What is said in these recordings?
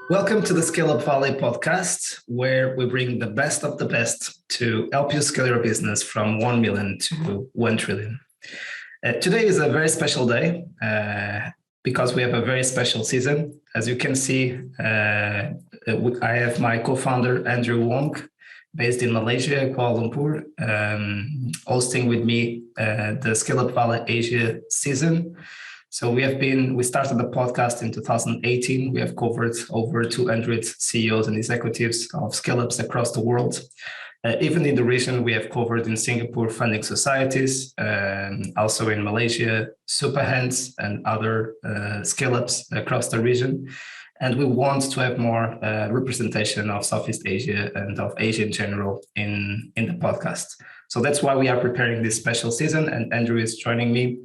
Welcome to the Scaleup Valley podcast, where we bring the best of the best to help you scale your business from 1 million to 1 trillion. Today is a very special day because we have a very special season. As you can see, I have my co-founder Andrew Wong, based in Malaysia, Kuala Lumpur, hosting with me the Scaleup Valley Asia season. So we started the podcast in 2018. We have covered over 200 CEOs and executives of scale-ups across the world. Even in the region, we have covered in Singapore funding societies, also in Malaysia, super hands and other scale-ups across the region. And we want to have more representation of Southeast Asia and of Asia in general in the podcast. So that's why we are preparing this special season, and Andrew is joining me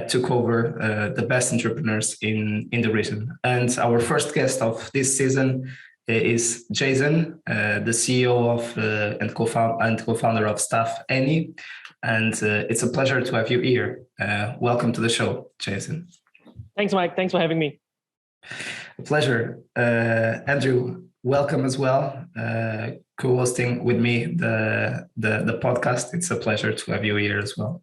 to cover the best entrepreneurs in the region. And our first guest of this season is Janson, the CEO of and co-founder of StaffAny. And it's a pleasure to have you here. Welcome to the show, Janson. Thanks, Mike. Thanks for having me. A pleasure. Andrew, welcome as well. Co-hosting with me the podcast. It's a pleasure to have you here as well.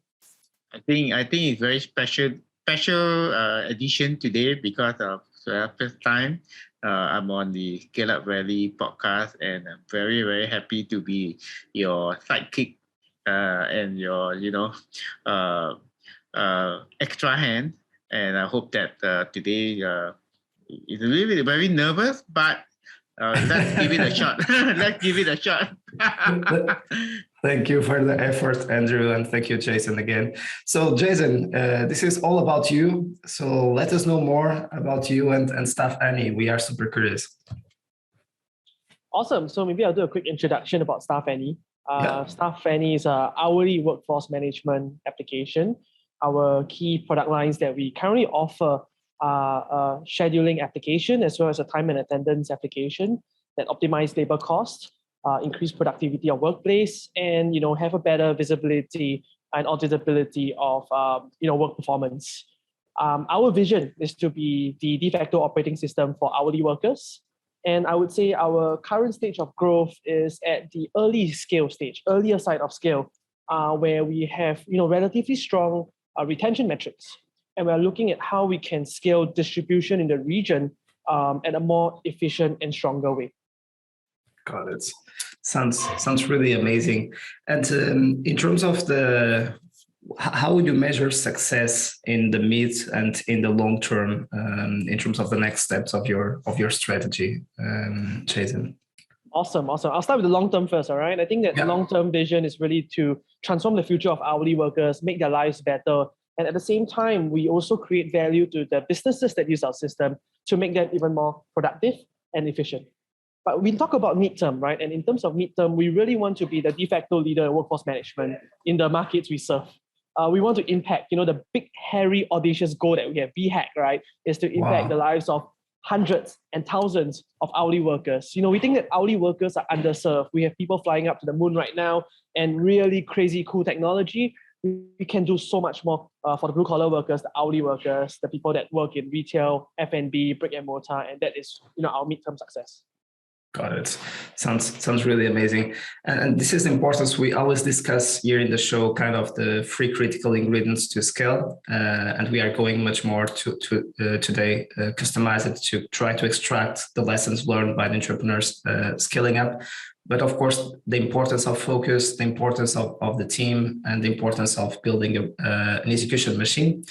I think it's very special edition today because of the first time I'm on the Scaleup Valley podcast, and I'm very, very happy to be your sidekick and your extra hand. And I hope that today is a little bit very nervous, but let's give it a shot. Let's give it a shot. Thank you for the effort, Andrew, and thank you, Janson, again. So, Janson, this is all about you. So let us know more about you and StaffAny. We are super curious. Awesome. So maybe I'll do a quick introduction about StaffAny. StaffAny is an hourly workforce management application. Our key product lines that we currently offer are a scheduling application as well as a time and attendance application that optimize labor costs, increase productivity of workplace, and have a better visibility and auditability of work performance. Our vision is to be the de facto operating system for hourly workers, and I would say our current stage of growth is at the earlier side of scale, where we have relatively strong retention metrics, and we're looking at how we can scale distribution in the region at a more efficient and stronger way. Got it. Sounds really amazing. And in terms of how would you measure success in the mid and in the long term, in terms of the next steps of your strategy, Janson? Awesome. I'll start with the long term first. All right. I think that the long term vision is really to transform the future of hourly workers, make their lives better, and at the same time, we also create value to the businesses that use our system to make them even more productive and efficient. But we talk about midterm, right? And in terms of midterm, we really want to be the de facto leader in workforce management in the markets we serve. We want to impact, the big, hairy, audacious goal that we have, BHAG, right, is to impact the lives of hundreds and thousands of hourly workers. We think that hourly workers are underserved. We have people flying up to the moon right now and really crazy cool technology. We can do so much more for the blue-collar workers, the hourly workers, the people that work in retail, F&B, brick and mortar, and that is, our midterm success. Got it. Sounds really amazing. And this is the importance we always discuss here in the show, kind of the 3 critical ingredients to scale. And we are going much more to today, customize it to try to extract the lessons learned by the entrepreneurs scaling up. But of course, the importance of focus, the importance of the team, and the importance of building an execution machine.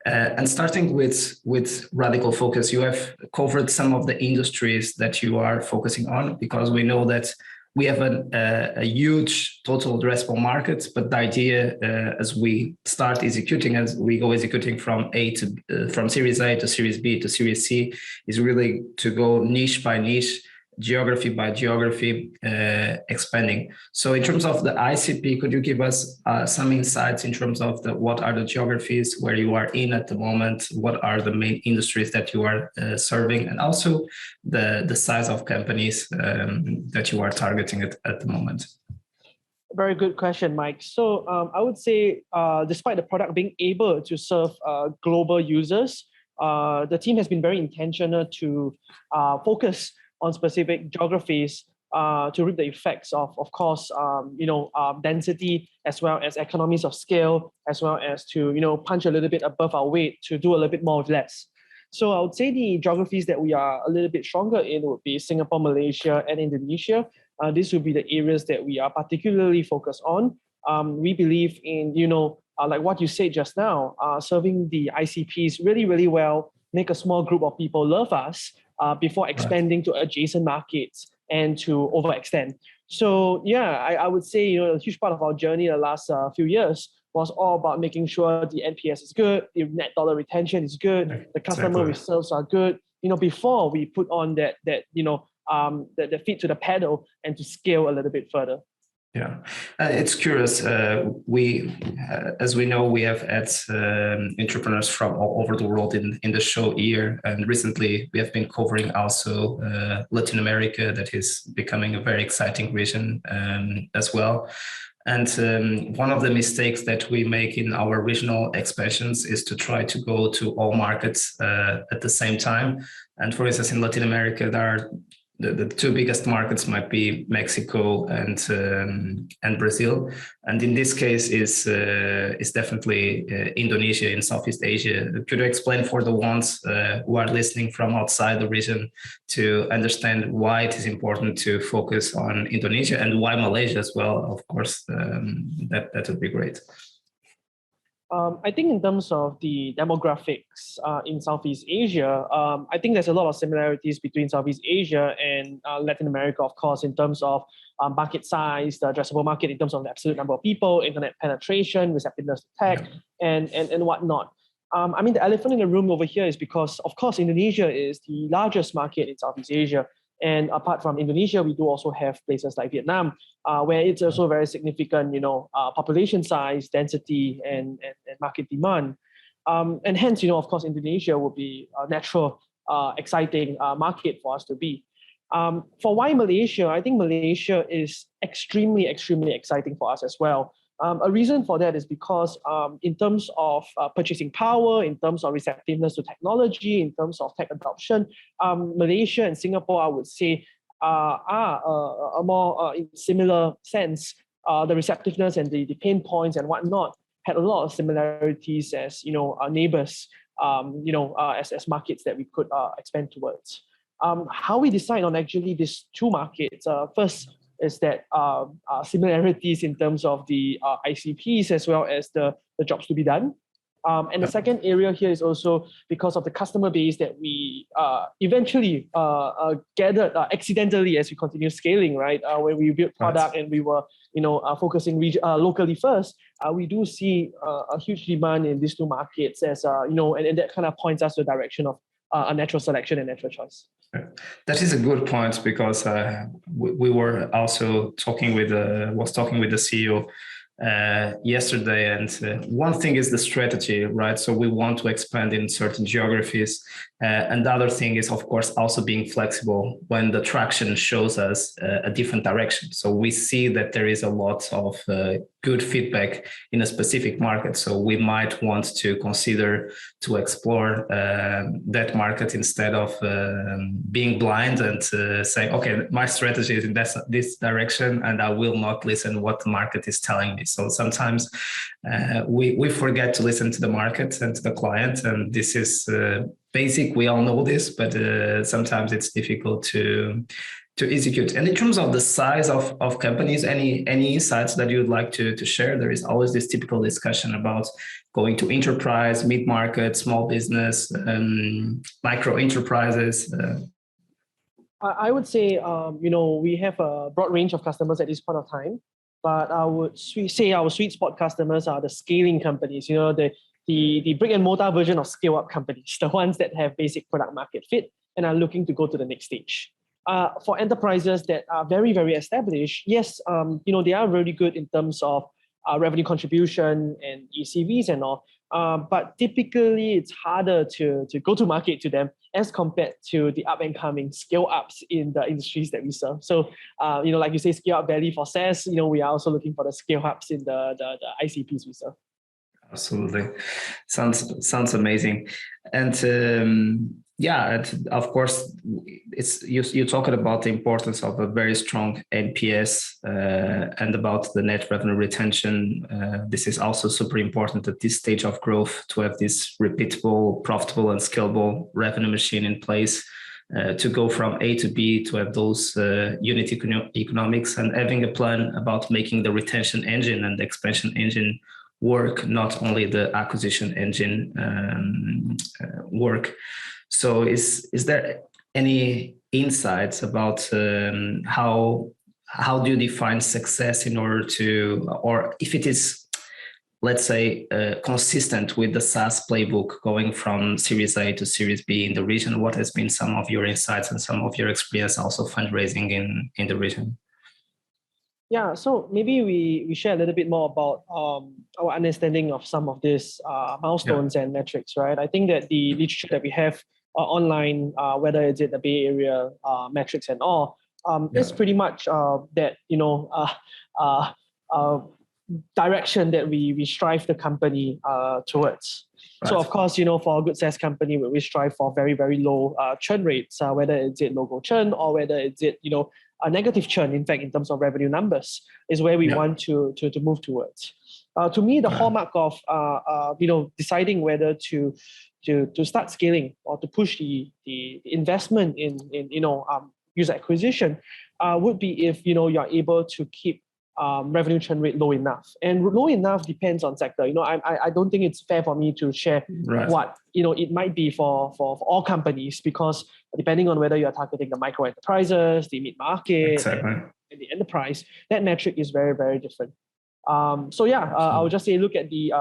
And starting with radical focus, you have covered some of the industries that you are focusing on, because we know that we have a huge total addressable market. But the idea, as we start executing, as we go executing from Series A to Series B to Series C, is really to go niche by niche, geography by geography, expanding. So in terms of the ICP, could you give us some insights in terms of what are the geographies where you are in at the moment? What are the main industries that you are serving? And also the size of companies that you are targeting at the moment? Very good question, Mike. So I would say despite the product being able to serve global users, the team has been very intentional to focus on specific geographies to reap the effects of course, density, as well as economies of scale, as well as to, punch a little bit above our weight to do a little bit more with less. So I would say the geographies that we are a little bit stronger in would be Singapore, Malaysia, and Indonesia. These would be the areas that we are particularly focused on. We believe in, like what you said just now, serving the ICPs really, really well, make a small group of people love us before expanding to adjacent markets and to overextend. So yeah, I would say, a huge part of our journey the last few years was all about making sure the NPS is good, the net dollar retention is good, the customer results are good, before we put on that the feet to the pedal and to scale a little bit further. Yeah, it's curious. As we know, we have had entrepreneurs from all over the world in the show here, and recently we have been covering also Latin America. That is becoming a very exciting region as well. And one of the mistakes that we make in our regional expansions is to try to go to all markets at the same time. And for instance, in Latin America, there are the two biggest markets might be Mexico and Brazil, and in this case is definitely Indonesia in Southeast Asia. Could you explain for the ones who are listening from outside the region to understand why it is important to focus on Indonesia and why Malaysia as well? Of course, that would be great. I think in terms of the demographics in Southeast Asia, I think there's a lot of similarities between Southeast Asia and Latin America, of course, in terms of market size, the addressable market, in terms of the absolute number of people, internet penetration, receptiveness to tech, and whatnot. I mean, the elephant in the room over here is because, of course, Indonesia is the largest market in Southeast Asia. And apart from Indonesia, we do also have places like Vietnam, where it's also very significant, population size, density, and market demand. And hence, of course, Indonesia would be a natural, exciting market for us to be. For why Malaysia? I think Malaysia is extremely, extremely exciting for us as well. A reason for that is because in terms of purchasing power, in terms of receptiveness to technology, in terms of tech adoption, Malaysia and Singapore, I would say, are a more in similar sense. The receptiveness and the pain points and whatnot had a lot of similarities as our neighbors, as markets that we could expand towards. How we decide on actually these two markets? First is that similarities in terms of the ICPs as well as the jobs to be done. And the second area here is also because of the customer base that we eventually gathered accidentally as we continue scaling, right? When we built product and we were, focusing locally first, we do see a huge demand in these two markets as, and that kind of points us to the direction of a natural selection and natural choice. That is a good point because we were also talking with the CEO yesterday, and one thing is the strategy, right? So we want to expand in certain geographies, and the other thing is, of course, also being flexible when the traction shows us a different direction. So we see that there is a lot of good feedback in a specific market, so we might want to consider to explore that market instead of being blind and saying, okay, my strategy is in this direction and I will not listen what the market is telling me. So sometimes we forget to listen to the market and to the client, and this is basic. We all know this, but sometimes it's difficult to execute. And in terms of the size of companies, any insights that you would like to share? There is always this typical discussion about going to enterprise, mid-market, small business, micro enterprises. I would say, we have a broad range of customers at this point of time, but I would say our sweet spot customers are the scaling companies, the brick and mortar version of scale-up companies, the ones that have basic product market fit and are looking to go to the next stage. For enterprises that are very, very established, yes, they are really good in terms of revenue contribution and ECVs and all. But typically, it's harder to go to market to them as compared to the up-and-coming scale-ups in the industries that we serve. So, like you say, Scaleup Valley for SaaS, we are also looking for the scale-ups in the ICPs we serve. Absolutely. Sounds amazing. And and of course, it's you talked about the importance of a very strong NPS and about the net revenue retention. This is also super important at this stage of growth to have this repeatable, profitable, and scalable revenue machine in place. To go from A to B, to have those unit economics, and having a plan about making the retention engine and the expansion engine work, not only the acquisition engine work. So is there any insights about how do you define success in order to, or if it is, let's say, consistent with the SaaS playbook going from Series A to Series B in the region? What has been some of your insights and some of your experience also fundraising in the region? Yeah, so maybe we share a little bit more about our understanding of some of these milestones and metrics, right? I think that the literature that we have online, whether it's in the Bay Area metrics and all, is pretty much that, direction that we strive the company towards. Right. So of course, for a good SaaS company, we strive for very, very low churn rates, whether it's logo churn or whether it's a negative churn, in fact, in terms of revenue numbers, is where we want to move towards. To me, the hallmark of deciding whether to start scaling or to push the investment in user acquisition would be if you're able to keep revenue churn rate low enough. And low enough depends on sector. I don't think it's fair for me to share what it might be for all companies, because depending on whether you're targeting the micro enterprises, the mid-market, and the enterprise, that metric is very, very different. I would just say look at the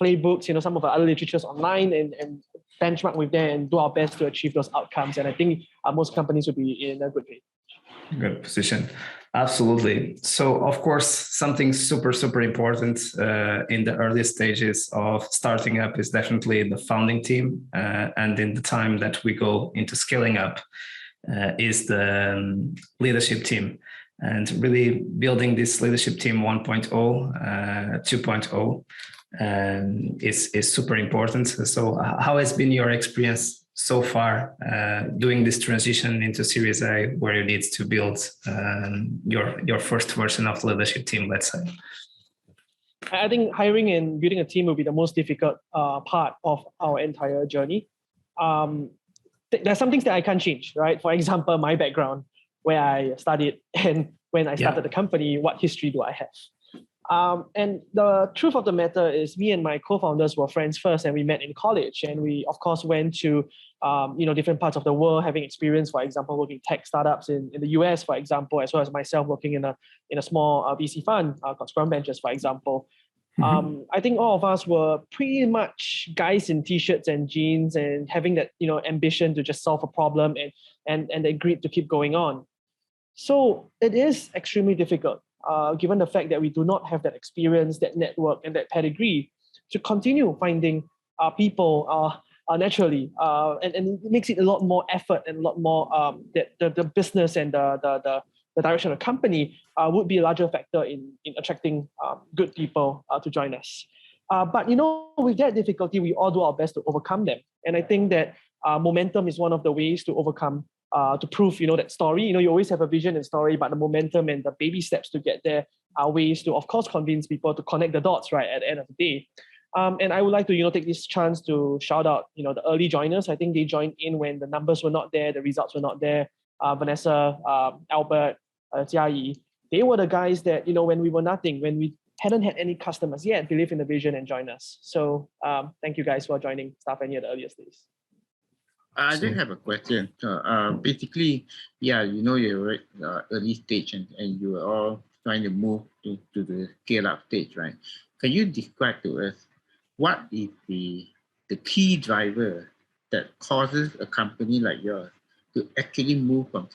playbooks, some of the other literatures online, and benchmark with them and do our best to achieve those outcomes. And I think most companies will be in a good place. Good position. Absolutely. So, of course, something super, super important in the early stages of starting up is definitely the founding team. And in the time that we go into scaling up is the leadership team. And really building this leadership team 1.0, 2.0 is super important. So how has been your experience so far doing this transition into Series A, where you need to build your first version of the leadership team, let's say? I think hiring and building a team will be the most difficult part of our entire journey. There's some things that I can't change, right? For example, my background, where I studied, and when I started the company, what history do I have? And the truth of the matter is, me and my co-founders were friends first, and we met in college. And we, of course, went to different parts of the world, having experience, for example, working tech startups in the US, for example, as well as myself working in a small VC fund called Scrum Ventures, for example. I think all of us were pretty much guys in t-shirts and jeans, and having that ambition to just solve a problem and agreed to keep going on. So it is extremely difficult, given the fact that we do not have that experience, that network, and that pedigree to continue finding people naturally. And it makes it a lot more effort and a lot more that the business and the direction of the company would be a larger factor in attracting good people to join us. But with that difficulty, we all do our best to overcome them. And I think that momentum is one of the ways to overcome, to prove that story. You always have a vision and story, but the momentum and the baby steps to get there are ways to, of course, convince people to connect the dots, right, at the end of the day. And I would like to take this chance to shout out the early joiners. I think they joined in when the numbers were not there, the results were not there. Vanessa, Albert, Jia, they were the guys that when we were nothing, when we hadn't had any customers yet, believe in the vision and join us. So thank you guys for joining StaffAny at the earliest days. I just have a question. Basically, you're early stage and you are all trying to move to the scale-up stage, right? Can you describe to us what is the key driver that causes a company like yours to actually move from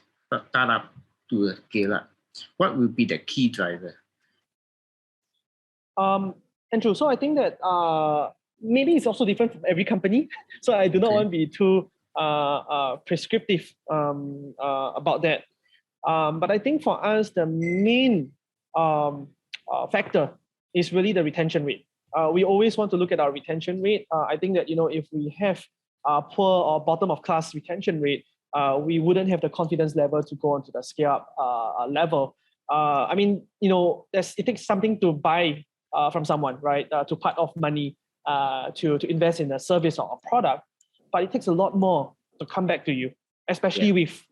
startup to a scale-up? What will be the key driver? Andrew, so I think that maybe it's also different from every company. So I do not want to be too prescriptive about that. But I think for us, the main factor is really the retention rate. we always want to look at our retention rate. I think that, if we have poor or bottom of class retention rate, we wouldn't have the confidence level to go onto the scale up level. I mean, it takes something to buy from someone, right? To part of money to invest in a service or a product, but it takes a lot more to come back to you, especially with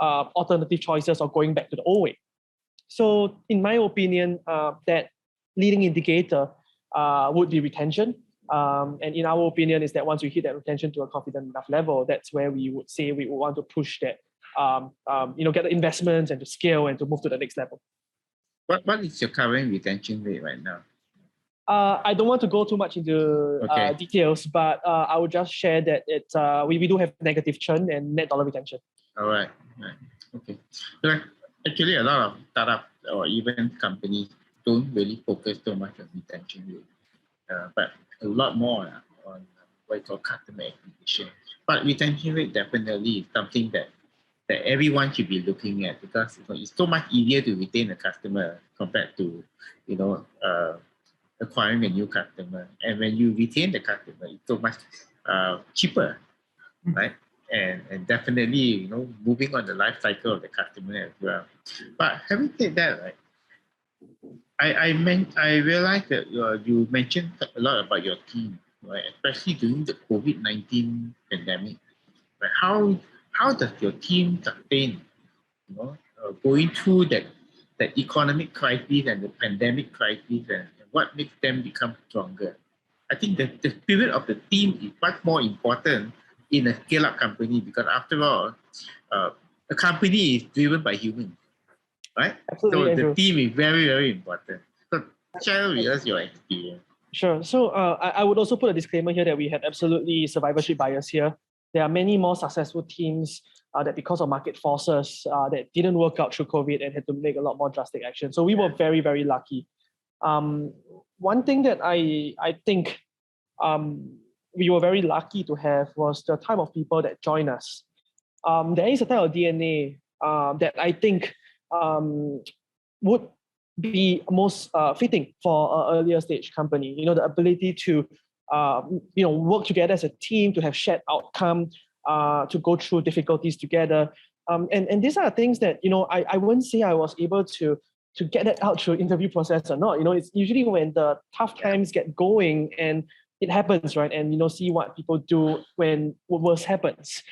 alternative choices or going back to the old way. So, in my opinion, that leading indicator would be retention. And in our opinion, is that once we hit that retention to a confident enough level, that's where we would say we would want to push that, get the investments and to scale and to move to the next level. What is your current retention rate right now? I don't want to go too much into details, but I would just share that we do have negative churn and net dollar retention. All right. Okay. So actually, a lot of startups or even companies don't really focus so much on retention rate, but a lot more on what you call customer acquisition. But retention rate definitely is something that everyone should be looking at, because it's so much easier to retain a customer compared to acquiring a new customer. And when you retain the customer, it's so much cheaper, right? And definitely, moving on the life cycle of the customer as well. But having said that, right, I realized that you mentioned a lot about your team, right? Especially during the COVID-19 pandemic. Right? How does your team sustain, going through that economic crisis and the pandemic crisis, and what makes them become stronger? I think that the spirit of the team is much more important in a scale-up company, because after all, a company is driven by humans, right? Absolutely, so Andrew. The team is very, very important. So share with us your experience. Sure. So I would also put a disclaimer here that we have absolutely survivorship bias here. There are many more successful teams that, because of market forces, that didn't work out through COVID and had to make a lot more drastic action. So we were very, very lucky. One thing that I think we were very lucky to have was the type of people that join us. There is a type of DNA that I think would be most fitting for an earlier stage company. The ability to work together as a team, to have shared outcome, to go through difficulties together. And these are things that, I wouldn't say I was able to get that out through interview process or not. It's usually when the tough times get going and it happens, right? And, see what people do when what worse happens.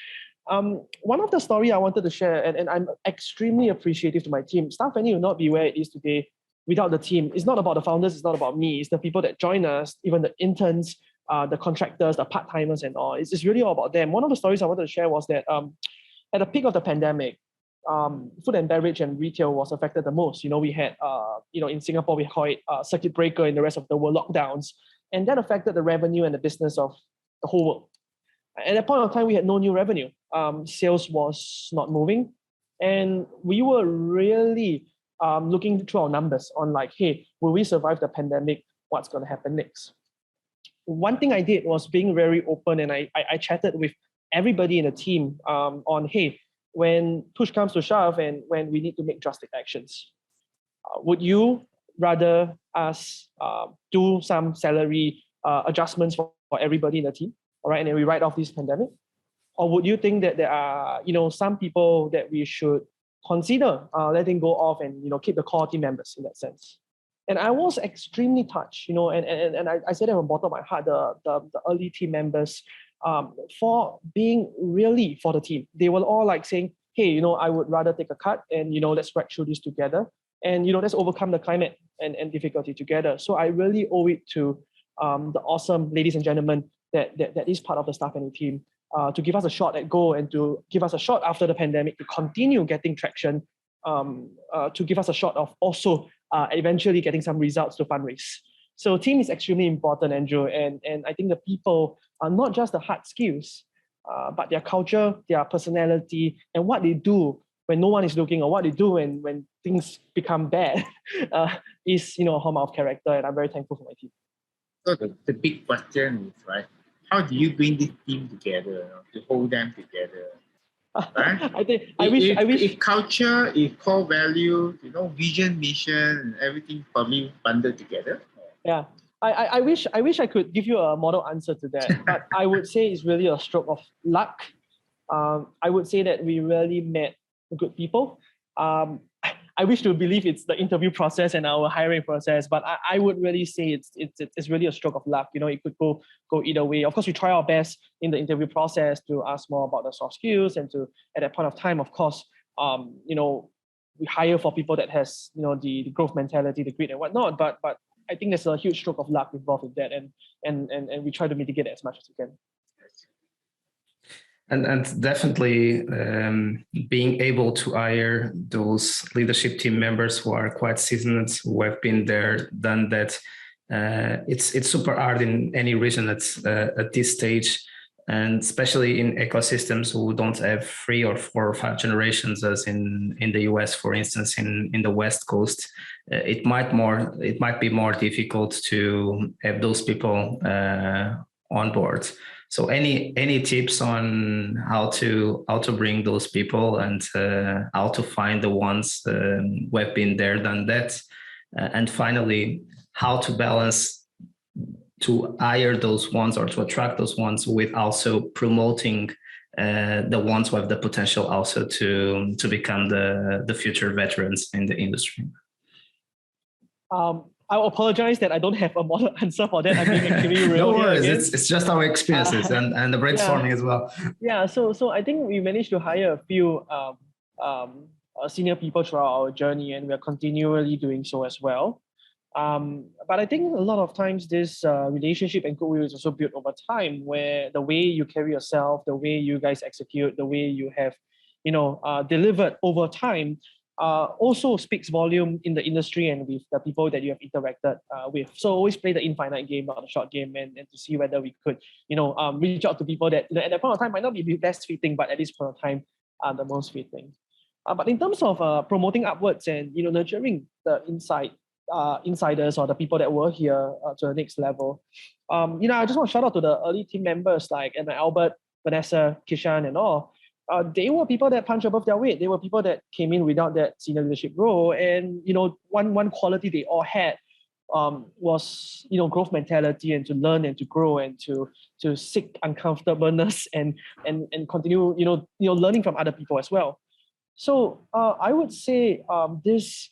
One of the story I wanted to share, and I'm extremely appreciative to my team. StaffAny will not be where it is today without the team. It's not about the founders, it's not about me, it's the people that join us, even the interns, the contractors, the part-timers and all. It's really all about them. One of the stories I wanted to share was that at the peak of the pandemic, food and beverage and retail was affected the most. We had, in Singapore, we call it circuit breaker, in the rest of the world, lockdowns. And that affected the revenue and the business of the whole world. At that point of time, we had no new revenue. Sales was not moving. And we were really looking through our numbers on like, hey, will we survive the pandemic? What's going to happen next? One thing I did was being very open, and I chatted with everybody in the team on, hey, when push comes to shove and when we need to make drastic actions, would you rather us do some salary adjustments for everybody in the team, all right, and then we write off this pandemic? Or would you think that there are, some people that we should consider letting go of and, keep the core team members in that sense? And I was extremely touched, and I said it from the bottom of my heart, the early team members, for being really for the team. They were all like saying, hey, I would rather take a cut and, let's work through this together. And, let's overcome the climate and difficulty together. So I really owe it to the awesome ladies and gentlemen that is part of the StaffAny team to give us a shot at go and to give us a shot after the pandemic to continue getting traction, to give us a shot of also eventually getting some results to fundraise. So team is extremely important, Andrew. And I think the people are not just the hard skills, but their culture, their personality, and what they do when no one is looking, or what they do when things become bad is, a hallmark of character. And I'm very thankful for my team. So the big question is, right, how do you bring this team together, to hold them together? Right? I wish. If culture, if core value, vision, mission, and everything probably bundled together. Yeah. I wish I could give you a model answer to that, but I would say it's really a stroke of luck. I would say that we really met good people. I wish to believe it's the interview process and our hiring process, but I would really say it's really a stroke of luck. It could go either way. Of course, we try our best in the interview process to ask more about the soft skills, and to at that point of time, of course, we hire for people that has the growth mentality, the grit and whatnot. But I think there's a huge stroke of luck involved in that, and we try to mitigate it as much as we can. And definitely being able to hire those leadership team members who are quite seasoned, who have been there, done that. It's super hard in any region at this stage, and especially in ecosystems who don't have 3 or 4 or 5 generations, as in the US, for instance, in the West Coast. It might be more difficult to have those people on board. So any tips on how to bring those people, and how to find the ones who have been there, done that, and finally how to balance to hire those ones or to attract those ones with also promoting the ones who have the potential also to become the future veterans in the industry? I apologize that I don't have a model answer for that. I'm being actually real. No worries, it's just our experiences and the brainstorming as well. Yeah, so I think we managed to hire a few senior people throughout our journey, and we are continually doing so as well. But I think a lot of times this relationship and goodwill is also built over time, where the way you carry yourself, the way you guys execute, the way you have, delivered over time, also speaks volume in the industry and with the people that you have interacted with. So always play the infinite game, not the short game, and to see whether we could, reach out to people that at that point of time might not be the best fitting, but at this point of time are the most fitting. But in terms of promoting upwards and nurturing the insiders or the people that were here to the next level, I just want to shout out to the early team members like Albert, Vanessa, Kishan, and all. They were people that punch above their weight. They were people that came in without that senior leadership role, and one quality they all had was growth mentality, and to learn and to grow and to seek uncomfortableness and continue learning from other people as well. So I would say this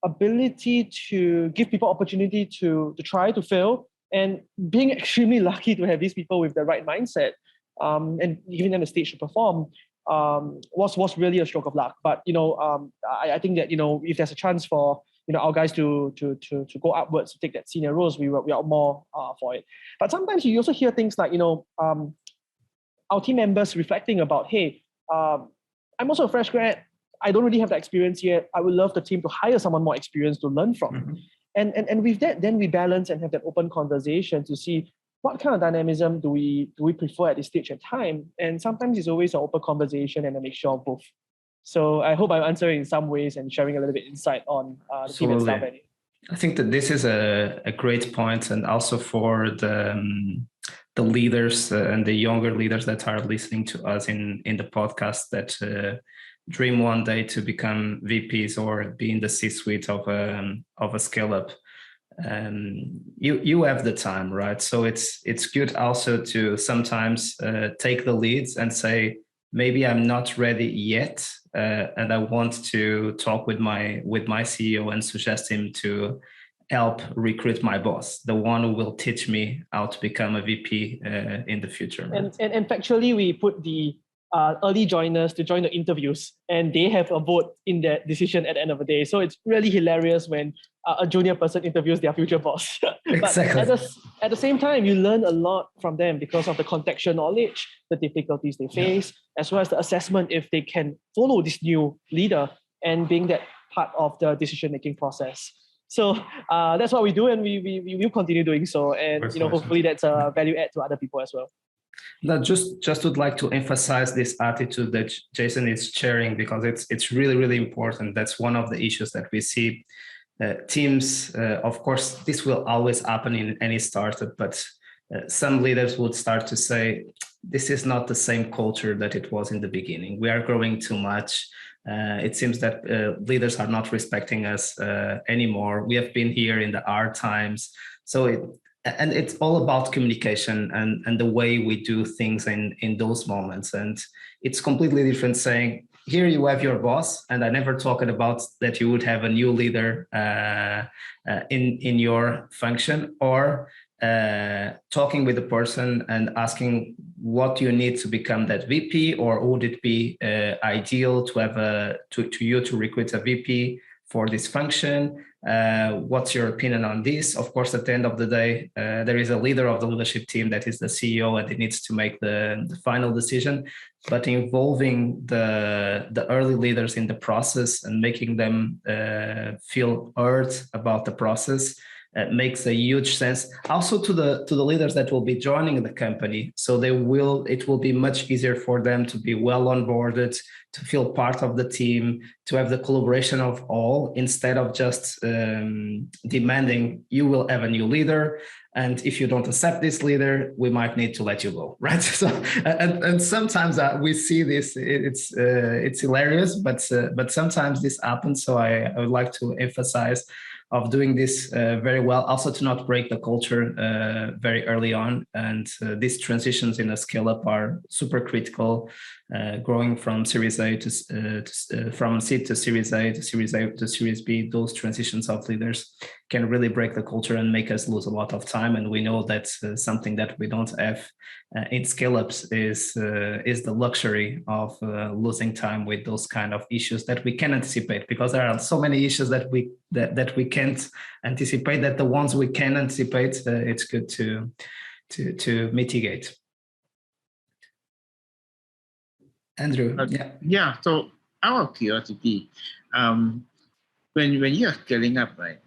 ability to give people opportunity to try, to fail, and being extremely lucky to have these people with the right mindset and giving them the stage to perform was really a stroke of luck. But I think that if there's a chance for our guys to go upwards, to take that senior roles, we are more for it. But sometimes you also hear things like our team members reflecting about, hey, I'm also a fresh grad. I don't really have the experience yet. I would love the team to hire someone more experienced to learn from. Mm-hmm. And with that, then we balance and have that open conversation to see what kind of dynamism do we prefer at this stage and time. And sometimes it's always an open conversation and a mixture of both. So I hope I'm answering in some ways and sharing a little bit insight on the team at StaffAny. I think that this is a great point, and also for the leaders and the younger leaders that are listening to us in the podcast that dream one day to become VPs or be in the C-suite of a scale-up. You have the time, right? So it's good also to sometimes take the leads and say, maybe I'm not ready yet, and I want to talk with my CEO and suggest him to help recruit my boss, the one who will teach me how to become a VP in the future. Right? And factually, we put the early joiners to join the interviews, and they have a vote in that decision at the end of the day. So it's really hilarious when a junior person interviews their future boss. Exactly. But at the same time, you learn a lot from them because of the contextual knowledge, the difficulties they face, as well as the assessment if they can follow this new leader and being that part of the decision-making process. So that's what we do, and we will continue doing so. And hopefully that's a value add to other people as well. Now, just would like to emphasize this attitude that Jason is sharing, because it's really, really important. That's one of the issues that we see. Teams, of course, this will always happen in any startup, but some leaders would start to say, this is not the same culture that it was in the beginning. We are growing too much. It seems that leaders are not respecting us anymore. We have been here in the hard times. So it's all about communication and the way we do things in those moments. And it's completely different saying, here you have your boss, and I never talked about that you would have a new leader in your function, or talking with the person and asking what you need to become that VP, or would it be ideal to have to recruit a VP for this function? What's your opinion on this? Of course, at the end of the day, there is a leader of the leadership team that is the CEO, and it needs to make the final decision. But involving the early leaders in the process and making them feel heard about the process makes a huge sense. Also to the leaders that will be joining the company, so it will be much easier for them to be well onboarded, to feel part of the team, to have the collaboration of all, instead of just demanding you will have a new leader, and if you don't accept this leader, we might need to let you go, right? So and sometimes we see this. It's hilarious, but sometimes this happens. So I would like to emphasize of doing this very well, also to not break the culture very early on. And these transitions in a scale up are super critical. Growing from Series A from seed to Series A to Series A to Series B, those transitions of leaders can really break the culture and make us lose a lot of time. And we know that something that we don't have in scale-ups is the luxury of losing time with those kind of issues that we can anticipate, because there are so many issues that we can't anticipate, that the ones we can anticipate, it's good to mitigate. Andrew, yeah. So out of curiosity, when you are scaling up, right,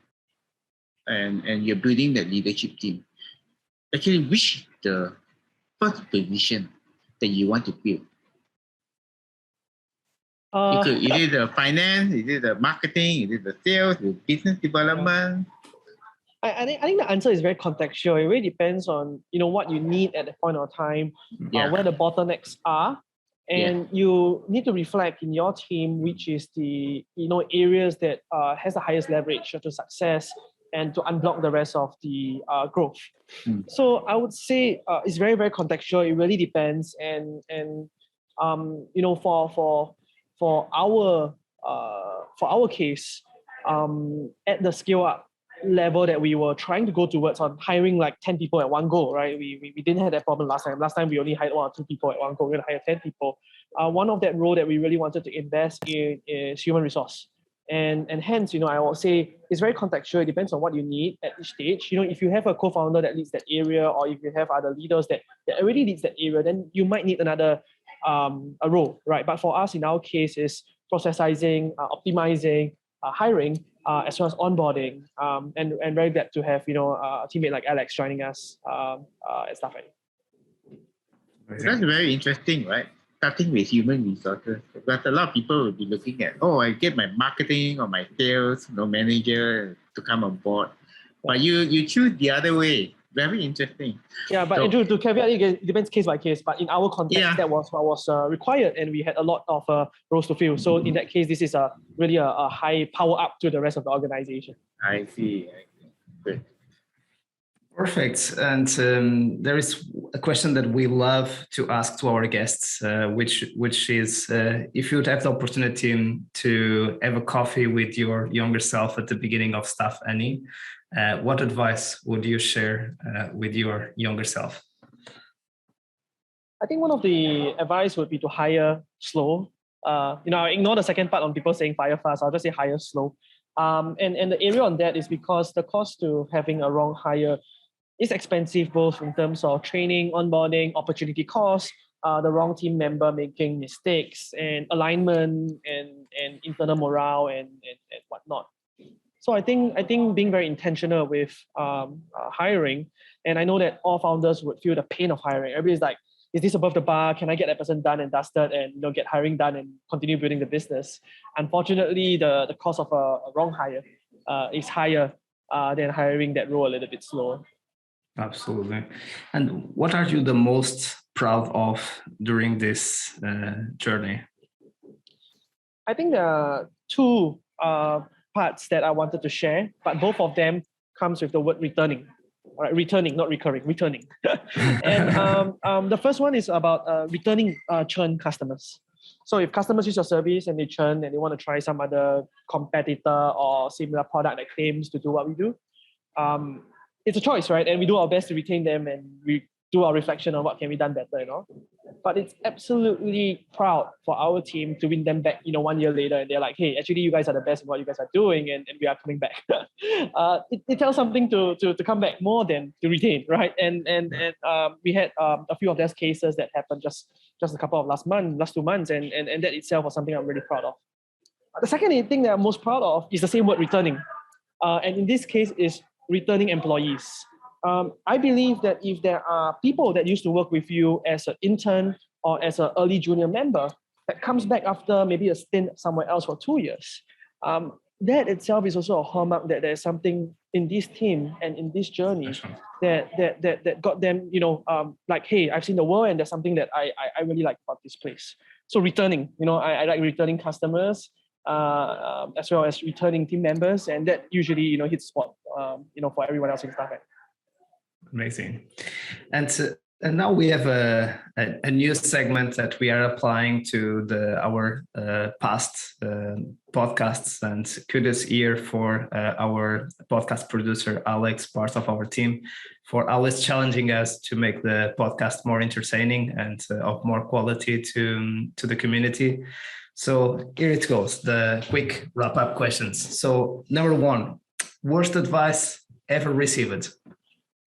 and you're building the leadership team, actually, which the first position that you want to fill? Is it the finance? Is it the marketing? Is it the sales? The business development? I think the answer is very contextual. It really depends on what you need at the point of time, where the bottlenecks are. And you need to reflect in your team which is the areas that has the highest leverage to success and to unblock the rest of the growth. So I would say it's very, very contextual. It really depends. And for our case, at the scale up level that we were trying to go towards on hiring like 10 people at one go, right? We didn't have that problem last time. Last time we only hired 1 or 2 people at one go. We're going to hire 10 people. One of that role that we really wanted to invest in is human resource. And hence, I will say it's very contextual. It depends on what you need at each stage. If you have a co-founder that leads that area, or if you have other leaders that already leads that area, then you might need another a role, right? But for us, in our case, is processizing, optimizing, hiring, as well as onboarding, and very glad to have a teammate like Alex joining us at StaffAny. That's very interesting, right? Starting with human resources, because a lot of people will be looking at, I get my marketing or my sales, manager to come on board, but you choose the other way. Very interesting. Yeah, but Andrew, to caveat, it depends case by case. But in our context, that was what was required, and we had a lot of roles to fill. So in that case, this is really a high power up to the rest of the organization. I see. Good. Perfect. And there is a question that we love to ask to our guests, which is, if you would have the opportunity to have a coffee with your younger self at the beginning of StaffAny, what advice would you share with your younger self? I think one of the advice would be to hire slow. I ignore the second part on people saying fire fast. I'll just say hire slow. And the area on that is because the cost to having a wrong hire is expensive, both in terms of training, onboarding, opportunity cost, the wrong team member making mistakes, and alignment, and internal morale, and whatnot. So I think being very intentional with hiring, and I know that all founders would feel the pain of hiring. Everybody's like, is this above the bar? Can I get that person done and dusted and get hiring done and continue building the business? Unfortunately, the cost of a wrong hire is higher than hiring that role a little bit slower. Absolutely. And what are you the most proud of during this journey? I think there are 2 parts that I wanted to share, but both of them comes with the word returning. All right, returning, not recurring, returning. And the first one is about returning churn customers. So if customers use your service and they churn and they want to try some other competitor or similar product that claims to do what we do, it's a choice, right? And we do our best to retain them, and we do our reflection on what can be done better, But it's absolutely proud for our team to win them back, 1 year later, and they're like, hey, actually, you guys are the best in what you guys are doing, and we are coming back. It tells something to come back more than to retain, right? And we had a few of those cases that happened just a couple of last 2 months, and that itself was something I'm really proud of. The second thing that I'm most proud of is the same word, returning. And in this case is returning employees. I believe that if there are people that used to work with you as an intern or as an early junior member that comes back after maybe a stint somewhere else for 2 years, that itself is also a hallmark that there's something in this team and in this journey that got them, like, hey, I've seen the world and there's something that I really like about this place. So returning, I like returning customers, as well as returning team members, and that usually hits spot, for everyone else in StaffAny. Amazing. And now we have a new segment that we are applying to our past podcasts, and kudos here for our podcast producer, Alex, part of our team, for always challenging us to make the podcast more entertaining and of more quality to the community. So here it goes, the quick wrap-up questions. So number 1, worst advice ever received?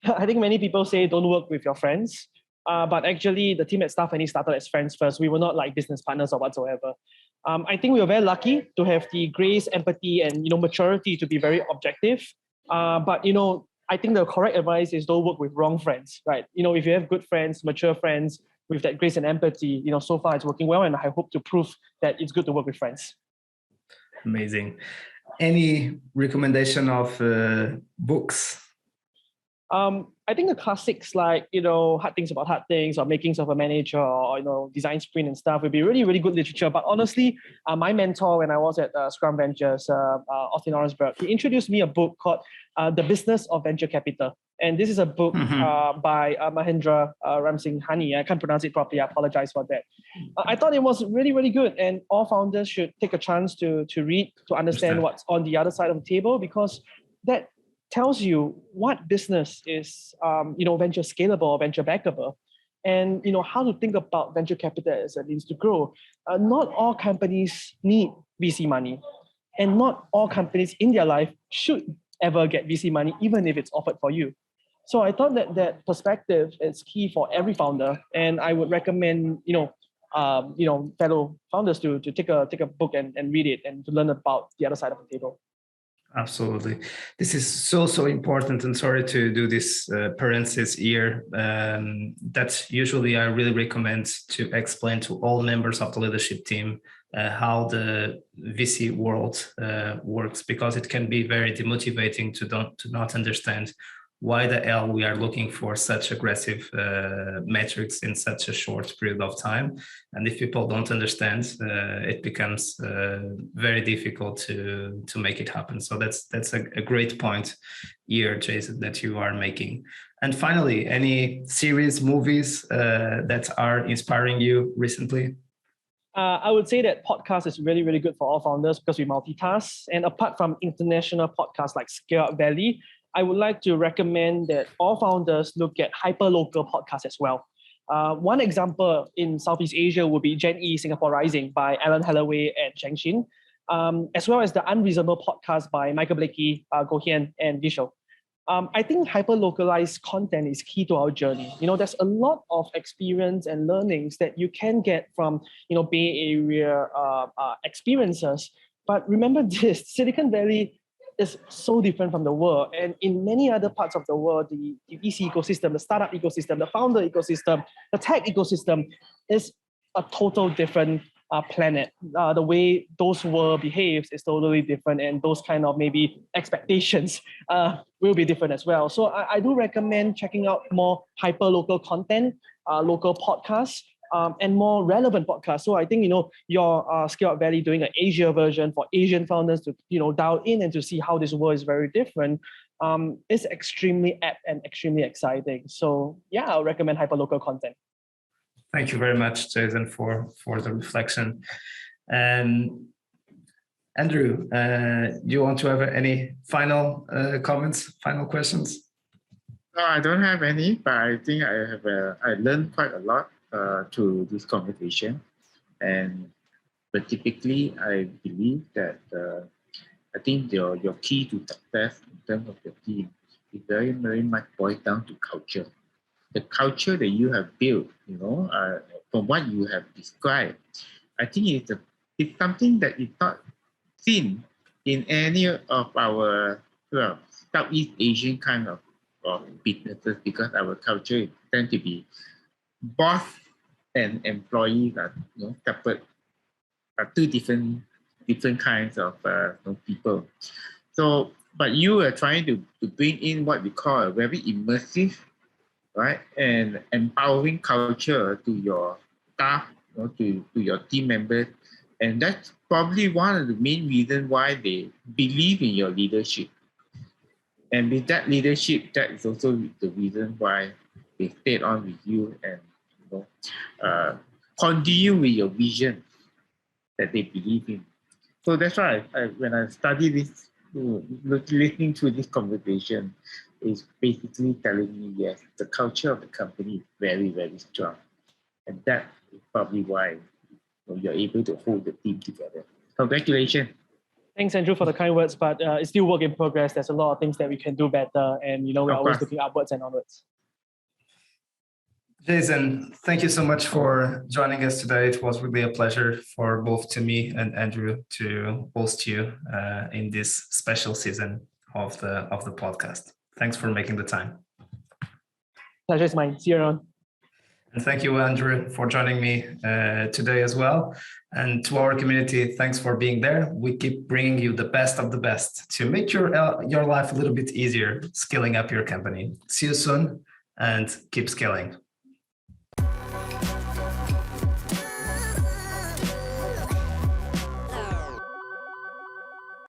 I think many people say don't work with your friends, but actually the team at StaffAny started as friends first. We were not like business partners or whatsoever. I think we were very lucky to have the grace, empathy, and maturity to be very objective. But I think the correct advice is don't work with wrong friends, right? If you have good friends, mature friends with that grace and empathy, so far it's working well, and I hope to prove that it's good to work with friends. Amazing. Any recommendation of books? I think the classics like, Hard Things About Hard Things or Makings of a Manager or, Design Sprint and stuff would be really, really good literature. But honestly, my mentor when I was at Scrum Ventures, Austin Orangeberg, he introduced me a book called The Business of Venture Capital. And this is a book by Mahendra Ramsinghani. I can't pronounce it properly. I apologize for that. I thought it was really, really good. And all founders should take a chance to read, to understand what's on the other side of the table, because that tells you what business is, venture scalable or venture backable, and how to think about venture capital as a means to grow. Not all companies need VC money, and not all companies in their life should ever get VC money, even if it's offered for you. So I thought that perspective is key for every founder, and I would recommend fellow founders to take a book and read it and to learn about the other side of the table. Absolutely. This is so important, and sorry to do this parenthesis here. That usually I really recommend to explain to all members of the leadership team how the VC world works, because it can be very demotivating to not understand why the hell we are looking for such aggressive metrics in such a short period of time. And if people don't understand, it becomes very difficult to make it happen. So that's a great point here, Jason, that you are making. And finally, any series, movies that are inspiring you recently? I would say that podcast is really, really good for all founders because we multitask. And apart from international podcasts like Scaleup Valley, I would like to recommend that all founders look at hyper-local podcasts as well. One example in Southeast Asia would be Gen E Singapore Rising by Alan Holloway and Cheng Xin, as well as the Unreasonable podcast by Michael Blakey, Goh Hian, and Vishal. I think hyper-localized content is key to our journey. There's a lot of experience and learnings that you can get from, Bay Area experiences. But remember this, Silicon Valley is so different from the world. And in many other parts of the world, the VC ecosystem, the startup ecosystem, the founder ecosystem, the tech ecosystem is a total different planet. The way those world behaves is totally different, and those kind of maybe expectations will be different as well. So I do recommend checking out more hyper-local content, local podcasts, and more relevant podcasts. So I think, your Scaleup Valley doing an Asia version for Asian founders to, dial in and to see how this world is very different. is extremely apt and extremely exciting. So yeah, I'll recommend hyperlocal content. Thank you very much, Jason, for the reflection. And Andrew, do you want to have any final comments, final questions? No, I don't have any, but I think I learned quite a lot through this conversation, and but typically I believe that I think your key to success in terms of your team is very, very much boils down to culture. The culture that you have built, from what you have described, I think it's something that is not seen in any of our Southeast Asian kind of businesses, because our culture tends to be boss and employees are separate, are two different kinds of people. So, but you are trying to bring in what we call a very immersive, right, and empowering culture to your staff, to your team members, and that's probably one of the main reasons why they believe in your leadership. And with that leadership, that is also the reason why they stayed on with you and continue with your vision that they believe in. So that's why when I study this, listening to this conversation, is basically telling me, yes, the culture of the company is very, very strong. And that is probably why you're able to hold the team together. Congratulations. Thanks, Andrew, for the kind words, but it's still work in progress. There's a lot of things that we can do better, and we're always looking upwards and onwards. Jason, thank you so much for joining us today. It was really a pleasure for both to me and Andrew to host you in this special season of the podcast. Thanks for making the time. Pleasure is mine. See you around. And thank you, Andrew, for joining me today as well. And to our community, thanks for being there. We keep bringing you the best of the best to make your life a little bit easier, scaling up your company. See you soon and keep scaling.